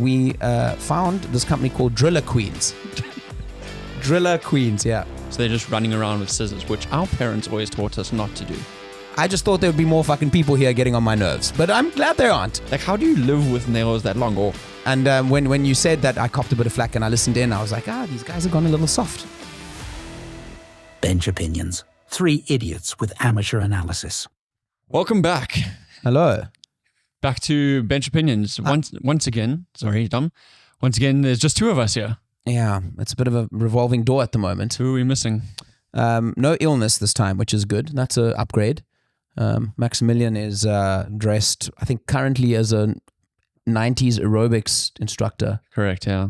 we found this company called Driller Queens. Driller Queens, yeah. So they're just running around with scissors, which our parents always taught us not to do. I just thought there would be more fucking people here getting on my nerves, but I'm glad there aren't. Like, how do you live with nails that long? Or And when you said that, I copped a bit of flack and I listened in. I was like, these guys have gone a little soft. Bench Opinions. 3 idiots with amateur analysis. welcome back. Hello. Back to Bench Opinions. Once again, sorry, Dom. Once again, there's just 2 of us here. Yeah, it's a bit of a revolving door at the moment. Who are we missing? No illness this time, which is good. That's an upgrade. Maximilian is dressed, I think, currently as a 90s aerobics instructor. Correct, yeah.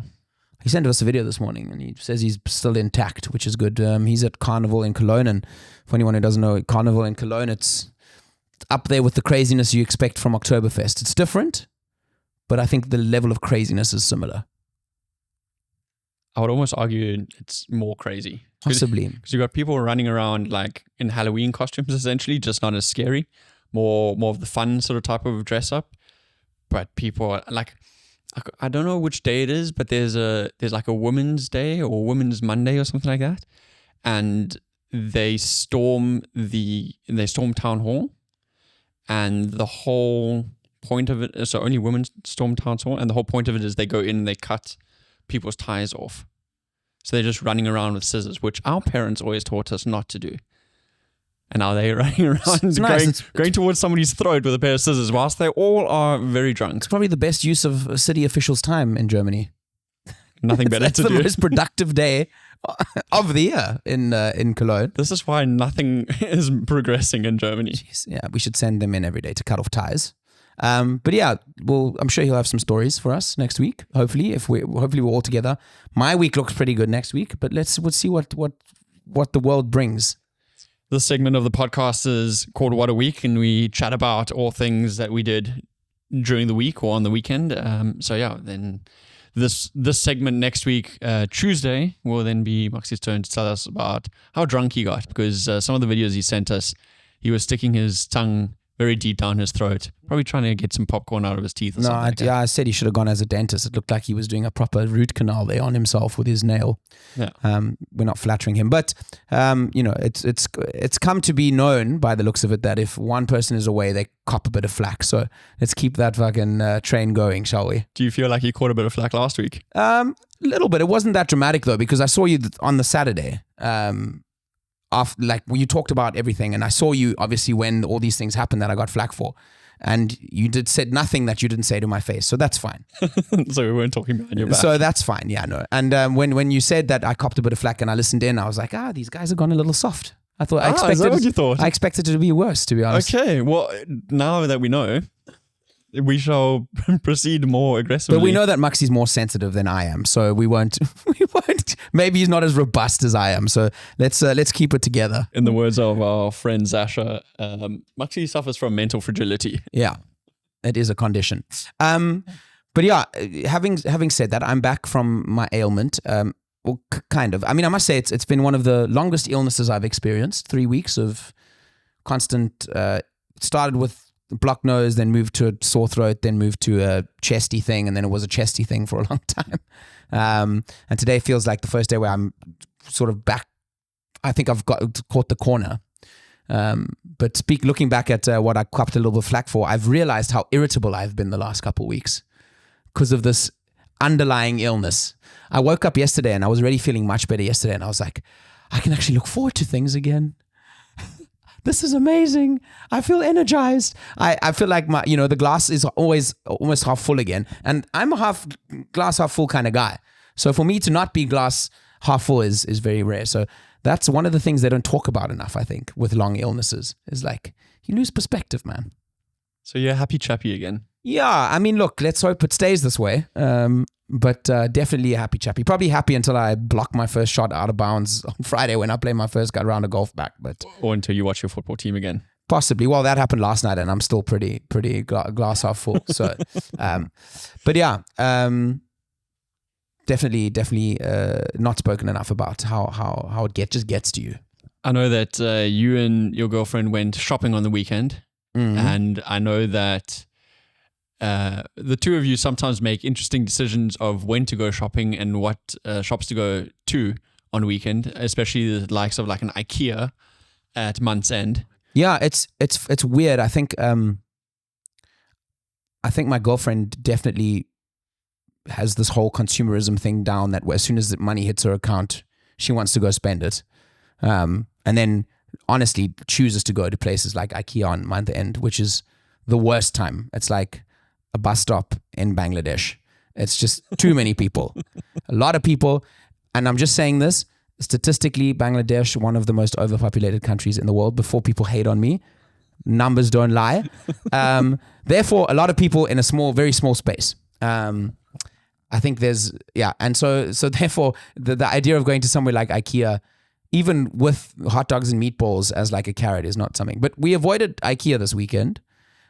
He sent us a video this morning and he says he's still intact, which is good. He's at Carnival in Cologne, and for anyone who doesn't know, Carnival in Cologne, it's up there with the craziness you expect from Oktoberfest. It's different, but I think the level of craziness is similar. I would almost argue it's more crazy. Possibly. Because you've got people running around like in Halloween costumes, essentially, just not as scary. More of the fun sort of type of dress up. But people are like, I don't know which day it is, but there's like a Women's Day or Women's Monday or something like that, and they storm Town Hall, and the whole point of it, so only women storm Town Hall, and the whole point of it is they go in and they cut people's ties off. So they're just running around with scissors, which our parents always taught us not to do. And now they're running around going towards somebody's throat with a pair of scissors whilst they all are very drunk. It's probably the best use of city officials' time in Germany. Nothing better to do. It's the most productive day of the year in Cologne. This is why nothing is progressing in Germany. Jeez, yeah, we should send them in every day to cut off ties. But yeah, I'm sure he'll have some stories for us next week. Hopefully, hopefully we're all together. My week looks pretty good next week, but we'll see what the world brings. This segment of the podcast is called What a Week, and we chat about all things that we did during the week or on the weekend. So yeah, then this segment next week, Tuesday, will then be Maxi's turn to tell us about how drunk he got, because some of the videos he sent us, he was sticking his tongue very deep down his throat, probably trying to get some popcorn out of his teeth or something like that. Yeah, I said he should have gone as a dentist. It looked like he was doing a proper root canal there on himself with his nail. Yeah. We're not flattering him, but it's come to be known by the looks of it that if one person is away, they cop a bit of flack. So let's keep that fucking train going, shall we? Do you feel like you caught a bit of flack last week? A little bit. It wasn't that dramatic though, because I saw you on the Saturday. After, like, when you talked about everything, and I saw you obviously when all these things happened that I got flack for, and you said nothing that you didn't say to my face, so that's fine. So we weren't talking behind your back. So that's fine, yeah, no. And when you said that, I copped a bit of flack and I listened in. I was like, these guys have gone a little soft. I thought is that what you thought? I expected it to be worse, to be honest. Okay, well, now that we know, we shall proceed more aggressively. But we know that Maxi's more sensitive than I am, so we won't. Maybe he's not as robust as I am. So let's keep it together. In the words of our friend Zasha, Maxi suffers from mental fragility. Yeah, it is a condition. But yeah, having said that, I'm back from my ailment. Well, kind of. I mean, I must say it's been one of the longest illnesses I've experienced. 3 weeks of constant. Started with blocked nose, then moved to a sore throat, then moved to a chesty thing, and then it was a chesty thing for a long time. And today feels like the first day where I'm sort of back. I think I've caught the corner. But looking back at what I copped a little bit of flack for, I've realized how irritable I've been the last couple of weeks because of this underlying illness. I woke up yesterday and I was already feeling much better yesterday, and I was like, I can actually look forward to things again. This is amazing. I feel energized. I feel like the glass is always almost half full again. And I'm a glass half full kind of guy. So for me to not be glass half full is very rare. So that's one of the things they don't talk about enough, I think, with long illnesses, is like you lose perspective, man. So you're happy chappy again? Yeah. I mean, look, let's hope it stays this way. But definitely a happy chappy. Probably happy until I block my first shot out of bounds on Friday when I play my first round of golf back. Or until you watch your football team again. Possibly. Well, that happened last night, and I'm still pretty glass half full. So, but yeah, definitely not spoken enough about how it just gets to you. I know that you and your girlfriend went shopping on the weekend, and I know that the two of you sometimes make interesting decisions of when to go shopping and what shops to go to on weekend, especially the likes of like an IKEA at month's end. Yeah, it's weird. I think my girlfriend definitely has this whole consumerism thing down, that as soon as the money hits her account, she wants to go spend it. And then honestly chooses to go to places like IKEA on month end, which is the worst time. It's like a bus stop in Bangladesh. It's just too many people. A lot of people. And I'm just saying this, statistically, Bangladesh, one of the most overpopulated countries in the world, before people hate on me. Numbers don't lie. Therefore, a lot of people in a very small space. I think and so therefore, the idea of going to somewhere like IKEA, even with hot dogs and meatballs as like a carrot, is not something. But we avoided IKEA this weekend.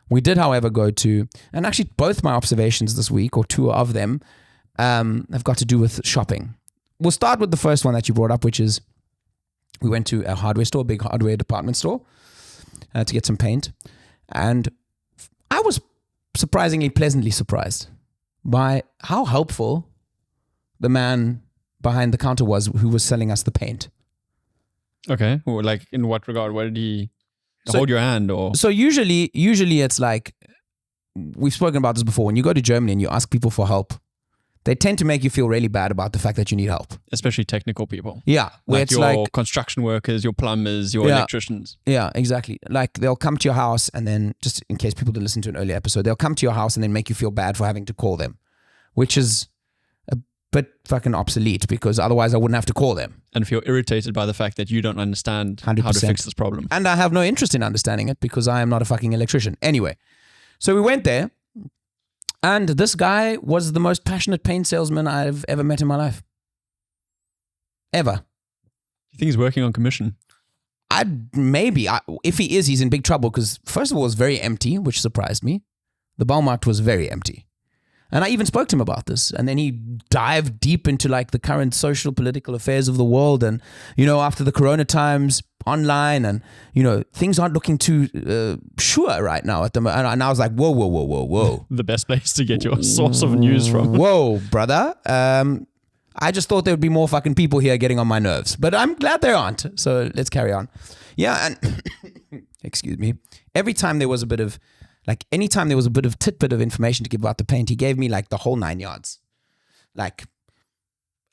We did, however, go to, and actually both my observations this week, or two of them, have got to do with shopping. We'll start with the first one that you brought up, which is we went to a hardware store, big hardware department store, to get some paint. And I was surprisingly pleasantly surprised by how helpful the man behind the counter was who was selling us the paint. Okay. Well, like in what regard? What did he hold your hand or? So usually it's like, we've spoken about this before. When you go to Germany and you ask people for help, they tend to make you feel really bad about the fact that you need help. Especially technical people. Yeah. Where like it's your construction workers, your plumbers, your electricians. Yeah, exactly. Like they'll come to your house and then, just in case people didn't listen to an earlier episode, they'll come to your house and then make you feel bad for having to call them, which is a bit fucking obsolete, because otherwise I wouldn't have to call them. And feel irritated by the fact that you don't understand 100%. how to fix this problem. And I have no interest in understanding it because I am not a fucking electrician. Anyway, so we went there. And this guy was the most passionate paint salesman I've ever met in my life. Ever. You think he's working on commission? If he is, he's in big trouble, because first of all, it was very empty, which surprised me. The Baumarkt was very empty. And I even spoke to him about this. And then he dived deep into like the current social, political affairs of the world. And, after the Corona times, online, and, things aren't looking too sure right now at the moment. And I was like, whoa. The best place to get your source of news from. Whoa, brother. I just thought there would be more fucking people here getting on my nerves. But I'm glad there aren't. So let's carry on. Yeah, and excuse me. Anytime there was a bit of tidbit of information to give about the paint, he gave me like the whole 9 yards, like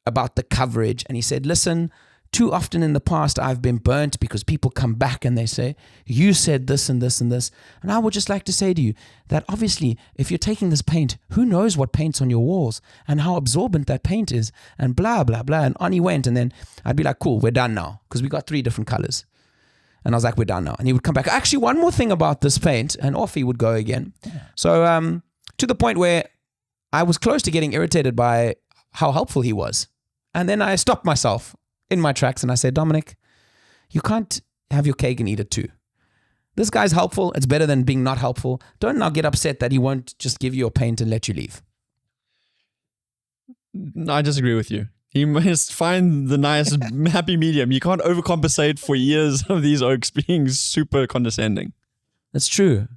about the coverage. And he said, listen, too often in the past I've been burnt because people come back and they say, you said this and this and this. And I would just like to say to you that obviously if you're taking this paint, who knows what paint's on your walls and how absorbent that paint is, and blah, blah, blah. And on he went. And then I'd be like, cool, we're done now, because we got 3 different colors. And I was like, we're done now. And he would come back. Actually, one more thing about this paint. And off he would go again. So to the point where I was close to getting irritated by how helpful he was. And then I stopped myself in my tracks and I said, Dominic, you can't have your cake and eat it too. This guy's helpful. It's better than being not helpful. Don't now get upset that he won't just give you your paint and let you leave. I disagree with you. You must find the nice happy medium. You can't overcompensate for years of these oaks being super condescending. That's true.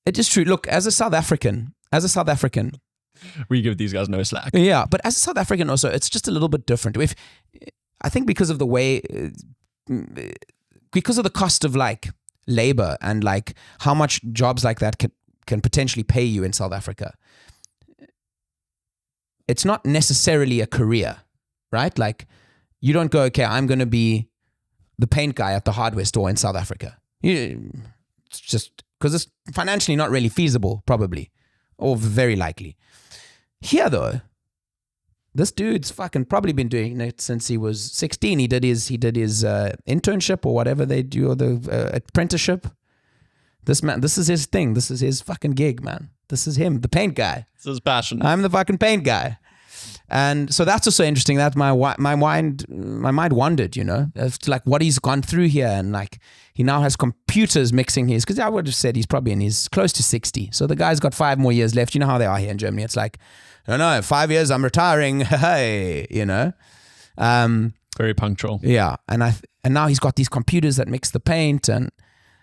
It is true. Look, as a South African, we give these guys no slack. Yeah, but as a South African also, it's just a little bit different. I think because of the way, because of the cost of like labor and like how much jobs like that can potentially pay you in South Africa. It's not necessarily a career, right? Like you don't go, okay, I'm going to be the paint guy at the hardware store in South Africa. It's just because it's financially not really feasible, probably, or very likely. Here, though, this dude's fucking probably been doing it since he was 16. He did his internship or whatever they do, or the apprenticeship. This man, this is his thing. This is his fucking gig, man. This is him, the paint guy. This is passion. I'm the fucking paint guy. And so that's also interesting. That my mind wandered, as to like what he's gone through here, and like he now has computers mixing his. Because I would have said he's probably in his close to 60. So the guy's got 5 more years left. You know how they are here in Germany. It's like, I don't know, 5 years, I'm retiring. Hey, Very punctual. Yeah, and now he's got these computers that mix the paint, and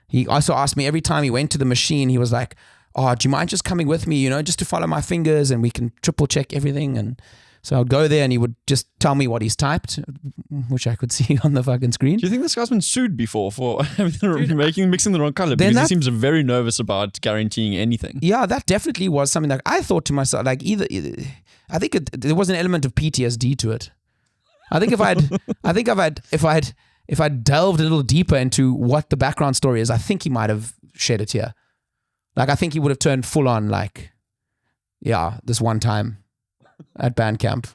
he also asked me every time he went to the machine, he was like, oh, do you mind just coming with me, just to follow my fingers and we can triple check everything. And so I'd go there and he would just tell me what he's typed, which I could see on the fucking screen. Do you think this guy's been sued before for mixing the wrong color? Because he seems very nervous about guaranteeing anything. Yeah, that definitely was something that I thought to myself, like I think there was an element of PTSD to it. I think if I'd delved a little deeper into what the background story is, I think he might have shed a tear. Like, I think he would have turned full on, like, yeah, this one time at band camp.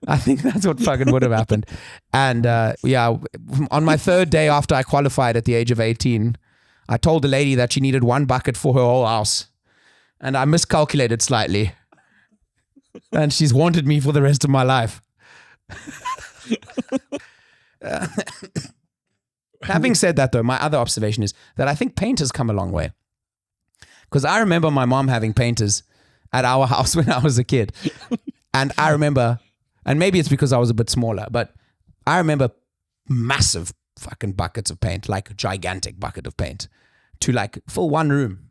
I think that's what fucking would have happened. And on my third day after I qualified at the age of 18, I told the lady that she needed 1 bucket for her whole house. And I miscalculated slightly. And she's haunted me for the rest of my life. Having said that, though, my other observation is that I think paint has come a long way. Because I remember my mom having painters at our house when I was a kid. And I remember, and maybe it's because I was a bit smaller, but I remember massive fucking buckets of paint, like a gigantic bucket of paint, to like fill one room.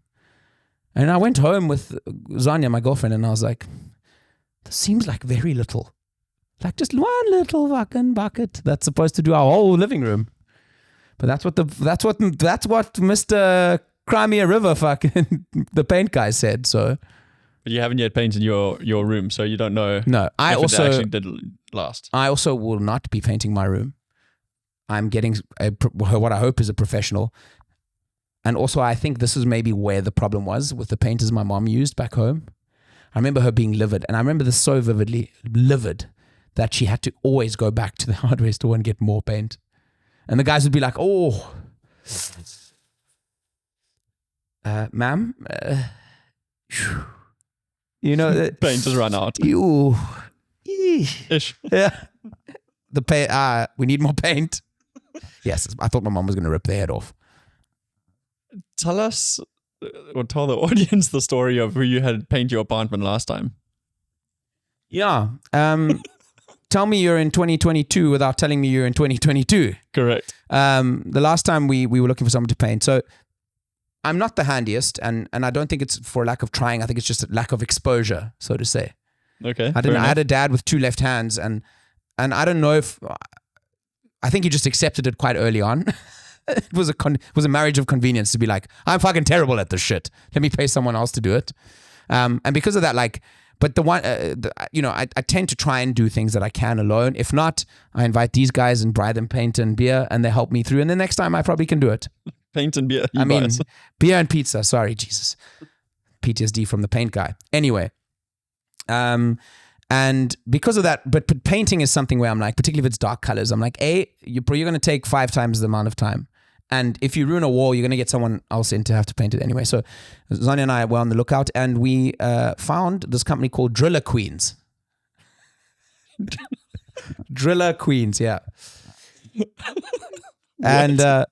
And I went home with Zanya, my girlfriend, and I was like, this seems like very little. Like just one little fucking bucket that's supposed to do our whole living room. But that's what Mr. Crimea River fucking the paint guy said. So, but you haven't yet painted your room, so you don't know. No, if it actually did last. I also will not be painting my room. I'm getting what I hope is a professional. And also, I think this is maybe where the problem was with the painters my mom used back home. I remember her being livid, and I remember this so vividly, livid, that she had to always go back to the hardware store and get more paint. And the guys would be like, oh, ma'am, paint has run out. You, Ish. Yeah. The paint, we need more paint. Yes, I thought my mom was going to rip their head off. Tell us, or tell the audience the story of who you had paint your apartment last time. Yeah. Tell me you're in 2022 without telling me you're in 2022. Correct. The last time we were looking for someone to paint. So I'm not the handiest, and I don't think it's for lack of trying. I think it's just a lack of exposure, so to say. Okay. I had a dad with 2 left hands, and I don't know if I think he just accepted it quite early on. It was a marriage of convenience to be like, I'm fucking terrible at this shit. Let me pay someone else to do it. And because of that, like, but the one, I tend to try and do things that I can alone. If not, I invite these guys and buy them paint and beer, and they help me through. And the next time I probably can do it. Paint and beer. Beer and pizza. Sorry, Jesus. PTSD from the paint guy. Anyway. And because of that, but painting is something where I'm like, particularly if it's dark colors, I'm like, you're going to take 5 times the amount of time. And if you ruin a wall, you're going to get someone else in to have to paint it anyway. So Zanya and I were on the lookout, and we found this company called Driller Queens. Driller Queens, yeah. And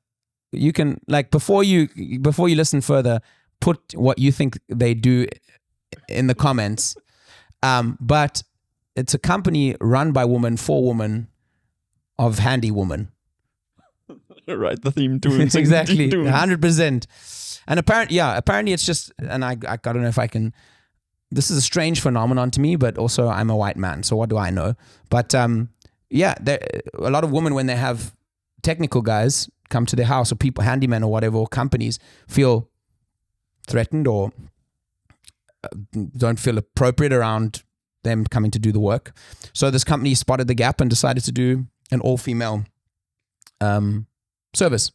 you can, like, before you listen further, put what you think they do in the comments. But it's a company run by women for women of handy woman. Right, the theme tune. Exactly, 100%. And apparently it's just, and I don't know if I can, this is a strange phenomenon to me, but also I'm a white man, so what do I know? But a lot of women, when they have technical guys come to their house, or people, handymen or whatever, or companies, feel threatened or don't feel appropriate around them coming to do the work. So this company spotted the gap and decided to do an all-female service,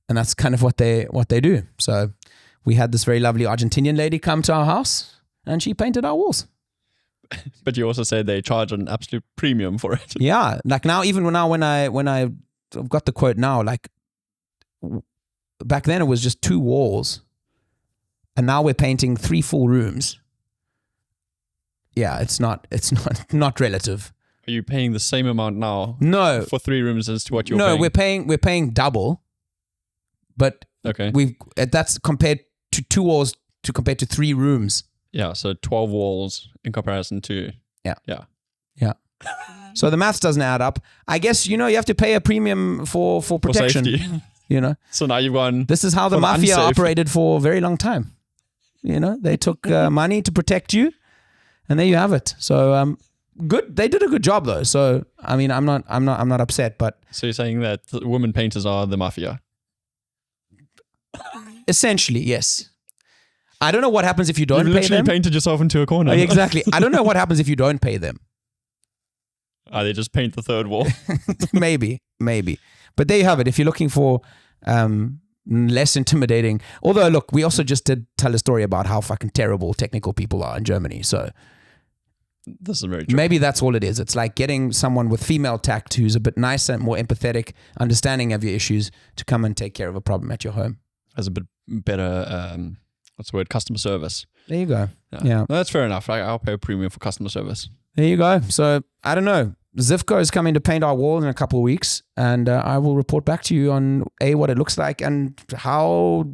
and that's kind of what they do. So we had this very lovely Argentinian lady come to our house, and she painted our walls. But you also said they charge an absolute premium for it. Yeah, like now, even when I got the quote now, like back then it was just 2 walls, and now we're painting 3 full rooms. Yeah, it's not relative. Are you paying the same amount now? No, for 3 rooms as to what you're paying? No, we're paying double, but okay, that's compared to 2 walls compared to 3 rooms. Yeah, so 12 walls in comparison to yeah. So the maths doesn't add up. I guess you have to pay a premium for protection. For safety. You know. So now you've gone. This is how the mafia operated for a very long time. You know, they took money to protect you, and there you have it. So good. They did a good job though. So I mean, I'm not upset. But So you're saying that women painters are the mafia? essentially, yes. I don't know what happens if you don't You've pay literally them. painted yourself into a corner. Exactly. I don't know what happens if you don't pay them. They just paint the third wall. maybe. But there you have it. If you're looking for less intimidating, although look, we also just did tell a story about how fucking terrible technical people are in Germany. So This is very true. maybe that's all it is. It's like getting someone with female tact who's a bit nicer, more empathetic, understanding of your issues to come and take care of a problem at your home. Has a bit better, what's the word, customer service. There you go. Yeah. No, that's fair enough. I'll pay a premium for customer service. There you go. So I don't know. Zivco is coming to paint our wall in a couple of weeks, and I will report back to you on what it looks like and how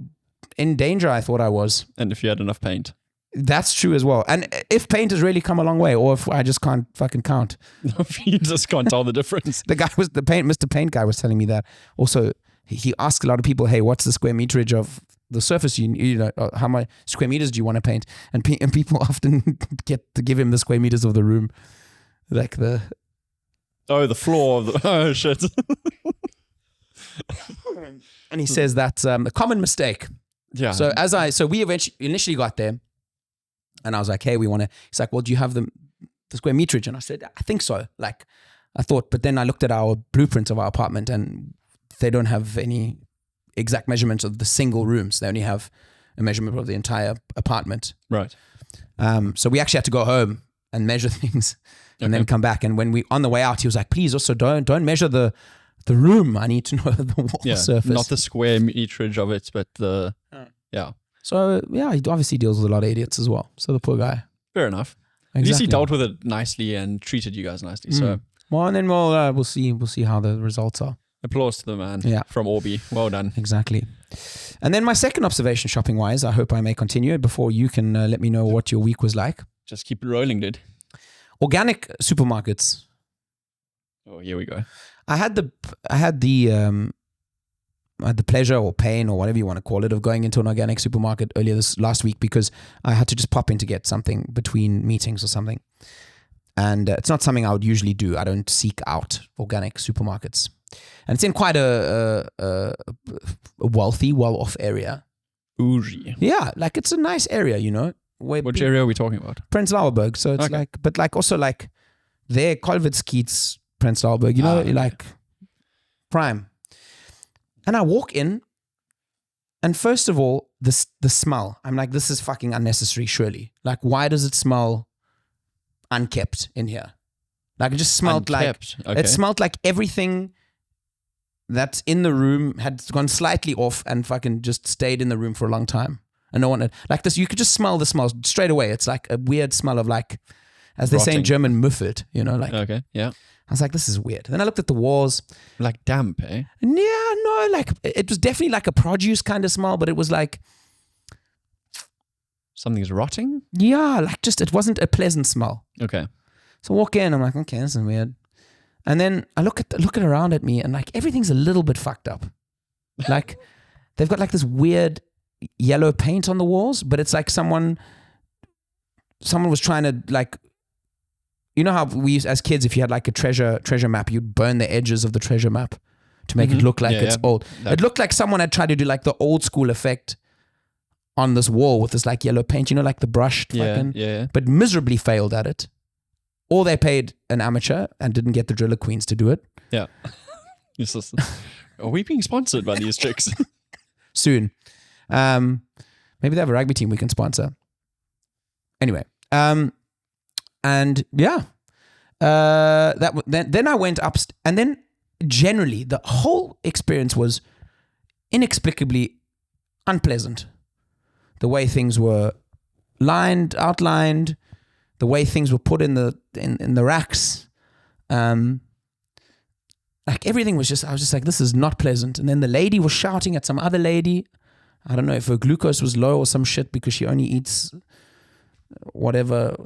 in danger I thought I was. And if you had enough paint. That's true as well. And if paint has really come a long way, or if I just can't fucking count. You just can't tell the difference. Mr. Paint guy was telling me that. Also, he asked a lot of people, hey, what's the square meterage of the surface? You know, how much square meters do you want to paint? And people often get to give him the square meters of the room, like the. Oh, the floor of the. Oh shit. And he says that's a common mistake. Yeah. So we initially got there, and I was like, hey, we want to. He's like, well, do you have the square meterage? And I said, I think so. Like, I thought, but then I looked at our blueprints of our apartment, and they don't have any exact measurements of the single rooms. They only have a measurement of the entire apartment. Right. So we actually had to go home and measure things, and then come back. And when we on the way out, he was like, please also don't measure the room. I need to know the wall surface. Not the square meterage of it, but the yeah. So yeah, he obviously deals with a lot of idiots as well. So the poor guy. Fair enough. Exactly. At least he dealt with it nicely and treated you guys nicely. So well, and then we'll see how the results are. applause to the man. Yeah. From Orby. Well done. Exactly. And then my second observation, shopping wise, I hope I may continue before you can let me know what your week was like. Just keep it rolling, dude. Organic supermarkets. Oh, here we go. I had the pleasure or pain or whatever you want to call it of going into an organic supermarket earlier this last week because I had to just pop in to get something between meetings or something. And it's not something I would usually do. I don't seek out organic supermarkets. And it's in quite a wealthy, well-off area. Uji. Yeah, like it's a nice area, you know. Which area are we talking about? Prenzlauer Berg. So it's like, but like also like there, Kolwitzkiez, Prenzlauer Berg, you know, like prime. And I walk in, and first of all, the smell. I'm like, this is fucking unnecessary, surely. Like, why does it smell unkept in here? Like, it just smelled it smelled like everything that's in the room had gone slightly off and fucking just stayed in the room for a long time. And no one, like this, you could just smell the smell straight away. It's like a weird smell of like, as they say in German, Muffet, you know, like. Okay, yeah. I was like, this is weird. Then I looked at the walls. Like damp, eh? Yeah, no, like it was definitely like a produce kind of smell, but it was like. Something's rotting? Yeah, like just, it wasn't a pleasant smell. Okay. So I walk in, I'm like, okay, this is weird. And then I look around at me and like everything's a little bit fucked up. Like they've got like this weird yellow paint on the walls, but it's like someone was trying to like, you know how we used as kids, if you had like a treasure map, you'd burn the edges of the treasure map to make it look like it's old. It looked like someone had tried to do like the old school effect on this wall with this like yellow paint, you know, like the brushed fucking, but miserably failed at it. Or they paid an amateur and didn't get the driller queens to do it. Yeah. Are we being sponsored by these chicks? Soon. Maybe they have a rugby team we can sponsor. Anyway. And yeah. Then I went up and then generally the whole experience was inexplicably unpleasant. The way things were outlined, the way things were put in the racks, like everything was just, I was just like, this is not pleasant. And then the lady was shouting at some other lady. I don't know if her glucose was low or some shit because she only eats whatever.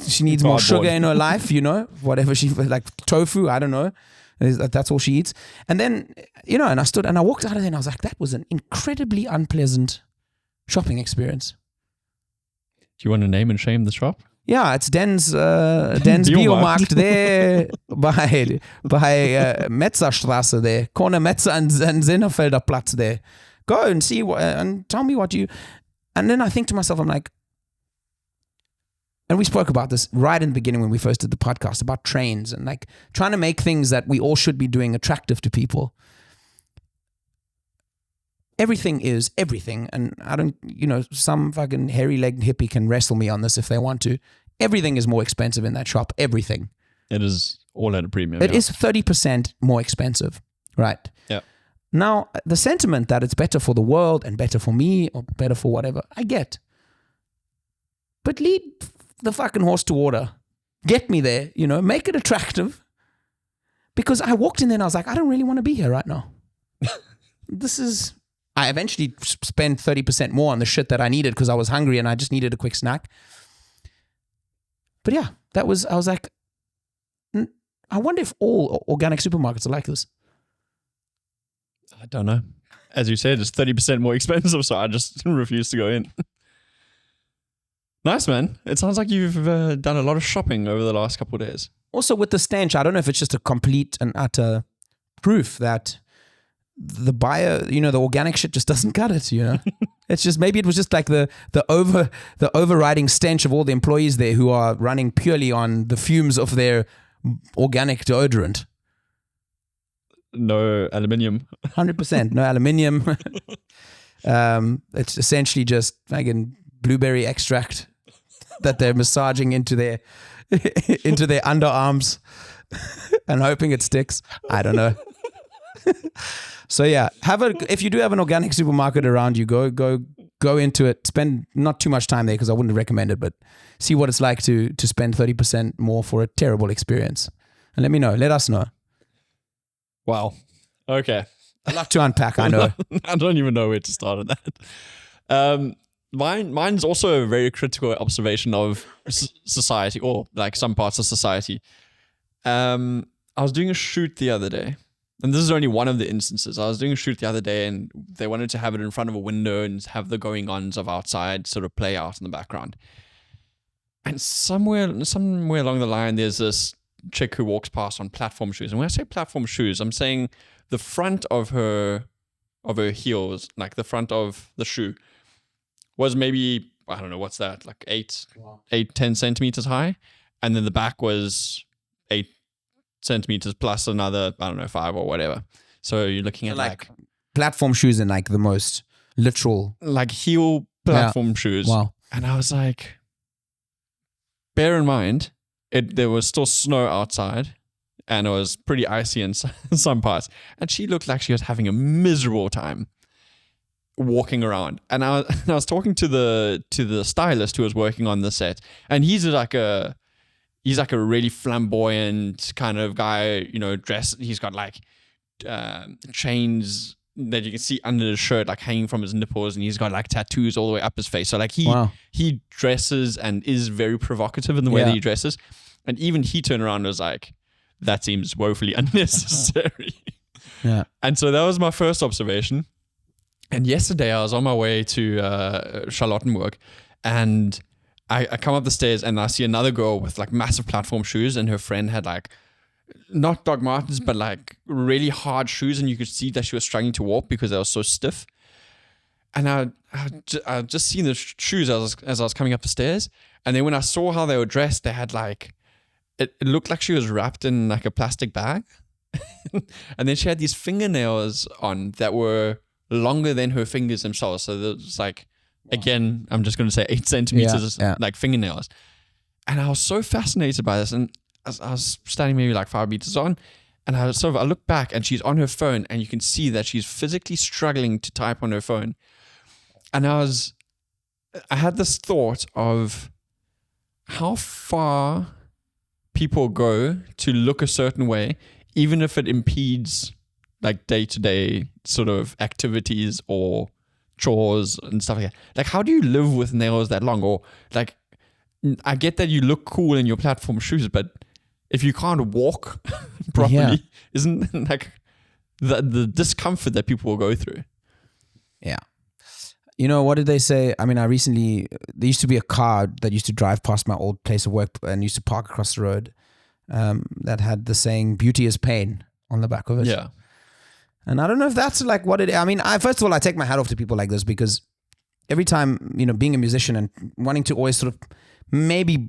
She needs more sugar in her life, you know, whatever she, like tofu, I don't know. That's all she eats. And then, you know, and I walked out of there and I was like, that was an incredibly unpleasant shopping experience. you want to name and shame the shop? Yeah, it's Den's Biomarkt there by Metzerstraße there, corner Metzer and Sinnerfelder Platz there. Go and see and tell me what you. And then I think to myself, I'm like, and we spoke about this right in the beginning when we first did the podcast about trains and like trying to make things that we all should be doing attractive to people. Everything is everything. And I don't, some fucking hairy-legged hippie can wrestle me on this if they want to. Everything is more expensive in that shop. Everything. It is all at a premium. It is 30% more expensive. Right. Yeah. Now, the sentiment that it's better for the world and better for me or better for whatever, I get. But lead the fucking horse to water. Get me there, make it attractive. Because I walked in there and I was like, I don't really want to be here right now. I eventually spent 30% more on the shit that I needed because I was hungry and I just needed a quick snack. But yeah, I was like, I wonder if all organic supermarkets are like this. I don't know. As you said, it's 30% more expensive, so I just refuse to go in. Nice, man. It sounds like you've done a lot of shopping over the last couple of days. Also with the stench, I don't know if it's just a complete and utter proof that the buyer, the organic shit just doesn't cut it, It's just, maybe it was just like the overriding stench of all the employees there who are running purely on the fumes of their organic deodorant. No aluminium. 100%. No aluminium. It's essentially just fucking blueberry extract that they're massaging into their underarms and hoping it sticks. I don't know. So yeah, if you do have an organic supermarket around you, go into it. Spend not too much time there because I wouldn't recommend it, but see what it's like to spend 30% more for a terrible experience. And let me know. Let us know. Wow. Okay. A lot to unpack, I know. I don't even know where to start on that. Mine's also a very critical observation of society, or like some parts of society. I was doing a shoot the other day, and this is only one of the instances. I was doing a shoot the other day, and they wanted to have it in front of a window and have the going-ons of outside sort of play out in the background. And somewhere along the line, there's this chick who walks past on platform shoes. And when I say platform shoes, I'm saying the front of her heels, like the front of the shoe, was maybe, I don't know, what's that, like 10 centimeters high. And then the back was 8 centimeters plus another, I don't know, 5 or whatever. So you're looking at like platform shoes in like the most literal, like heel platform shoes. Wow. And I was like, bear in mind, there was still snow outside and it was pretty icy in some parts. And she looked like she was having a miserable time walking around. And I was talking to the stylist who was working on the set, and he's like a really flamboyant kind of guy, dressed. He's got like chains that you can see under his shirt, like hanging from his nipples, and he's got like tattoos all the way up his face. So like he dresses and is very provocative in the way that he dresses. And even he turned around and was like, that seems woefully unnecessary. Yeah. And so that was my first observation. And yesterday I was on my way to Charlottenburg, and I come up the stairs and I see another girl with like massive platform shoes, and her friend had like not Doc Martens, but like really hard shoes, and you could see that she was struggling to walk because they were so stiff. And I just seen the shoes as I was coming up the stairs, and then when I saw how they were dressed, they had like it looked like she was wrapped in like a plastic bag, and then she had these fingernails on that were longer than her fingers themselves. So there's like, again, I'm just going to say 8 centimeters, like fingernails. And I was so fascinated by this. And I was standing maybe like 5 meters on, and I look back and she's on her phone, and you can see that she's physically struggling to type on her phone. And I had this thought of how far people go to look a certain way, even if it impedes like day-to-day sort of activities or chores and stuff like that. Like, how do you live with nails that long? Or like, I get that you look cool in your platform shoes, but if you can't walk properly, isn't like the discomfort that people will go through? Yeah. You know, what did they say? I mean, there used to be a car that used to drive past my old place of work and used to park across the road that had the saying, beauty is pain on the back of it. Yeah. And I don't know if that's like what it, I mean, first of all, I take my hat off to people like this because every time, you know, being a musician and wanting to always sort of maybe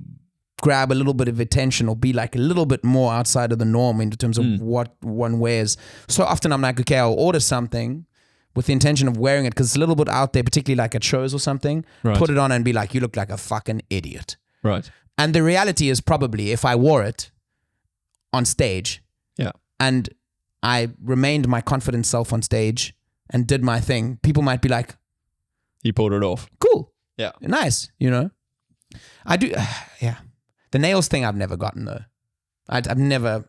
grab a little bit of attention or be like a little bit more outside of the norm in terms of what one wears. So often I'm like, okay, I'll order something with the intention of wearing it because it's a little bit out there, particularly like at shows or something, put it on and be like, you look like a fucking idiot. Right. And the reality is probably if I wore it on stage and I remained my confident self on stage and did my thing, people might be like, he pulled it off. Cool. Yeah. Nice. You know, I do. Yeah. The nails thing I've never gotten though. I've never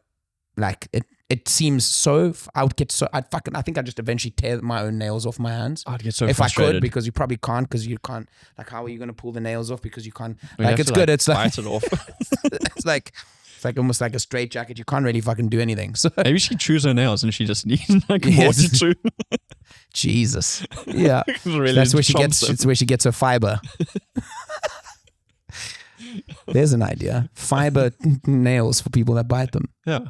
like it. It seems so. I think I'd just eventually tear my own nails off my hands. I'd get so if frustrated. I could, because you probably can't, because you can't. Like, how are you going to pull the nails off? Because you can't. You Like, it's good. It's like bite it off. it's like almost like a straight jacket. You can't really fucking do anything. So Maybe she chews her nails and she just needs like more to chew. Jesus. Yeah. Really That's where she chomps gets. them. It's where she gets her fiber. There's an idea. Fiber nails for people that bite them. Yeah.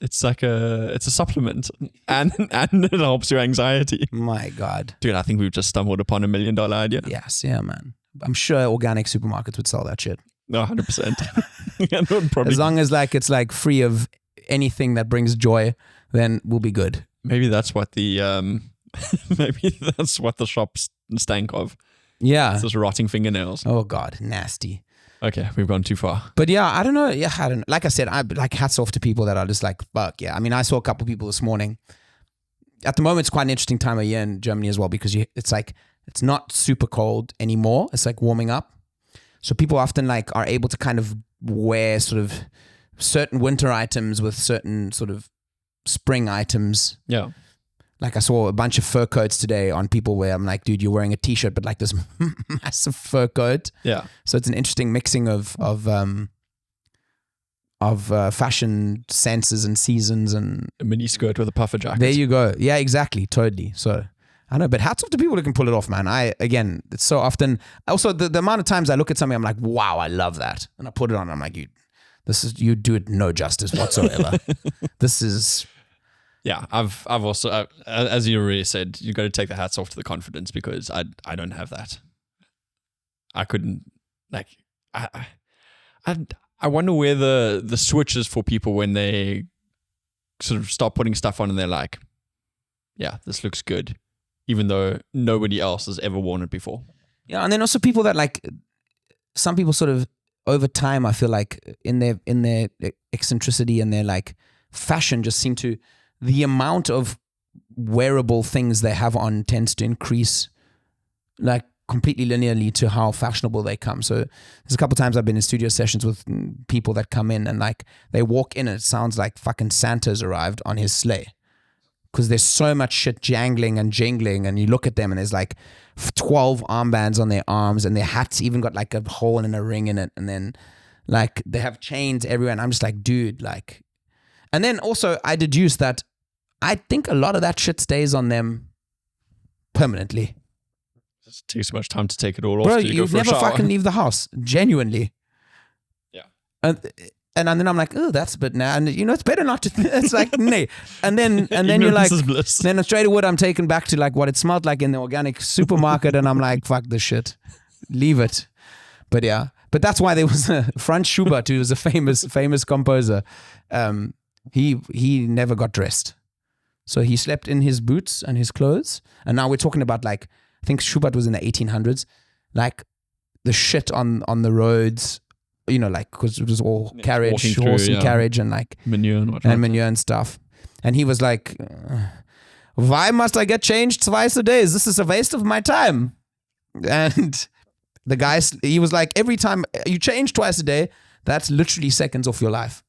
It's like it's a supplement and it helps your anxiety. My God. Dude, I think we've just stumbled upon $1 million idea. Yes, yeah, man. I'm sure organic supermarkets would sell that shit. No, 100%. Yeah, no, probably. As long as like it's like free of anything that brings joy, then we'll be good. Maybe that's what the shops stank of. Yeah. It's just rotting fingernails. Oh God, nasty. Okay, we've gone too far. But yeah, I don't know. Yeah, I don't know. Like I said, I like hats off to people that are just like, fuck yeah. I mean, I saw a couple people this morning. At the moment, it's quite an interesting time of year in Germany as well because it's like it's not super cold anymore. It's like warming up. So people often like are able to kind of wear sort of certain winter items with certain sort of spring items. Yeah. Like I saw a bunch of fur coats today on people where I'm like, dude, you're wearing a t-shirt, but like this massive fur coat. Yeah. So it's an interesting mixing of fashion senses and seasons and A mini skirt with a puffer jacket. there you go. Yeah, exactly. Totally. So I know, but hats off to people who can pull it off, man. It's so often, also the amount of times I look at something, I'm like, wow, I love that. And I put it on, I'm like, you do it no justice whatsoever. This is... Yeah, I've also, as you already said, you got to take the hats off to the confidence because I don't have that. I couldn't, like, I wonder where the switch is for people when they sort of start putting stuff on and they're like, yeah, this looks good, even though nobody else has ever worn it before. Yeah, and then also people that like, some people sort of over time, I feel like in their eccentricity and their like fashion just seem to, the amount of wearable things they have on tends to increase like completely linearly to how fashionable they come. So there's a couple times I've been in studio sessions with people that come in and like they walk in and it sounds like fucking Santa's arrived on his sleigh because there's so much shit jangling and jingling and you look at them and there's like 12 armbands on their arms and their hats even got like a hole and a ring in it and then like they have chains everywhere and I'm just like, dude, like. And then also I deduced that I think a lot of that shit stays on them permanently. It takes so much time to take it all off. Bro, till you you go for a never shower. fucking leave the house. Genuinely. Yeah. And then I'm like, oh, that's a bit now. And you know, it's better not to. It's like, nay. And then you're like, Ignorance is bliss. then straight away I'm taken back to like what it smelled like in the organic supermarket. And I'm like, fuck this shit. Leave it. But yeah. But that's why there was Franz Schubert, who was a famous composer. He never got dressed. So he slept in his boots and his clothes. And now we're talking about like, I think Schubert was in the 1800s, like the shit on the roads, you know, like, because it was all carriage, horse and carriage and like manure and whatnot. and manure and stuff. And he was like, why must I get changed twice a day? This is a waste of my time. And the guy, he was like, every time you change twice a day, that's literally seconds off your life.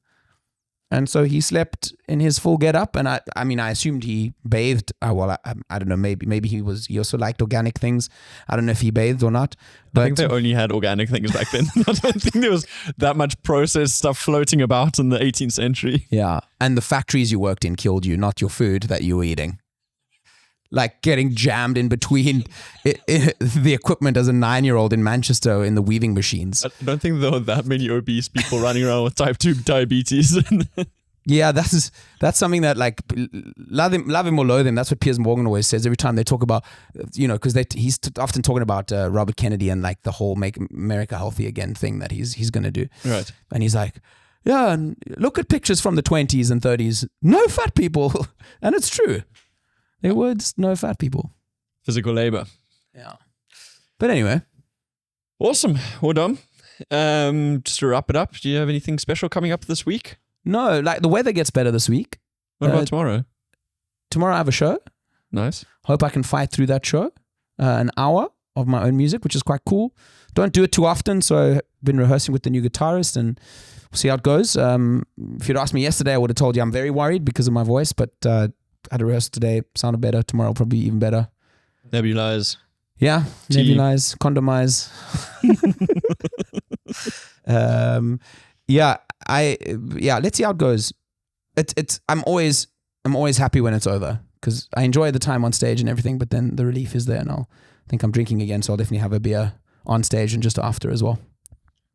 And so he slept in his full get up. And I mean, I assumed he bathed. I don't know. Maybe he also liked organic things. I don't know if he bathed or not. But I think they only had organic things back then. I don't think there was that much processed stuff floating about in the 18th century. yeah. And the factories you worked in killed you, not your food that you were eating. like getting jammed in between the equipment as a 9-year-old in Manchester in the weaving machines. I don't think there are that many obese people running around with type 2 diabetes. Yeah, that's something that, like, love him or loathe him. That's what Piers Morgan always says every time they talk about, because he's often talking about Robert Kennedy and like the whole "Make America Healthy Again" thing that he's going to do. Right. And he's like, yeah, and look at pictures from the 20s and 30s. No fat people, and it's true. There were just no fat people. Physical labor. Yeah. But anyway, awesome. Well done. Just to wrap it up, do you have anything special coming up this week? no, like the weather gets better this week. What about tomorrow? Tomorrow I have a show. Nice. Hope I can fight through that show. An hour of my own music, which is quite cool. Don't do it too often, so I've been rehearsing with the new guitarist and we'll see how it goes. If you'd asked me yesterday, I would have told you I'm very worried because of my voice, but I had a rehearsal today, sounded better. Tomorrow will probably be even better. Nebulize. Yeah, nebulize, condomize. Let's see how it goes. I'm always happy when it's over because I enjoy the time on stage and everything, but then the relief is there, and I think I'm drinking again, so I'll definitely have a beer on stage and just after as well.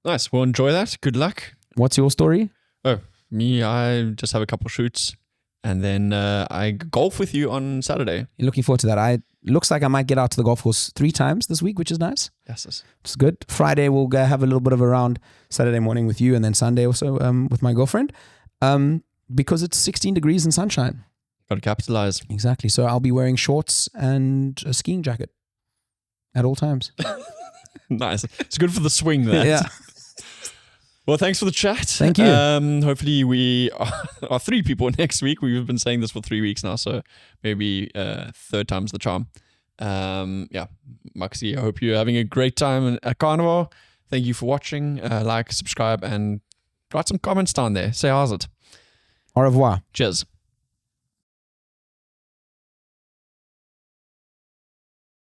Nice. Well, enjoy that. Good luck. What's your story? Oh, me, I just have a couple shoots and then I golf with you on Saturday. You're looking forward to that. Looks like I might get out to the golf course 3 times this week, which is nice. Yes. It's good. Friday we'll go have a little bit of a round. Saturday morning with you, and then Sunday also with my girlfriend. Because it's 16 degrees and sunshine. Got to capitalize. Exactly. So I'll be wearing shorts and a skiing jacket at all times. Nice. It's good for the swing there. Yeah. Well, thanks for the chat. Thank you. Hopefully we are 3 people next week. We've been saying this for 3 weeks now, so maybe third time's the charm. Maxi, I hope you're having a great time at Carnival. Thank you for watching. Like, subscribe, and write some comments down there. Say how's it. Au revoir. Cheers.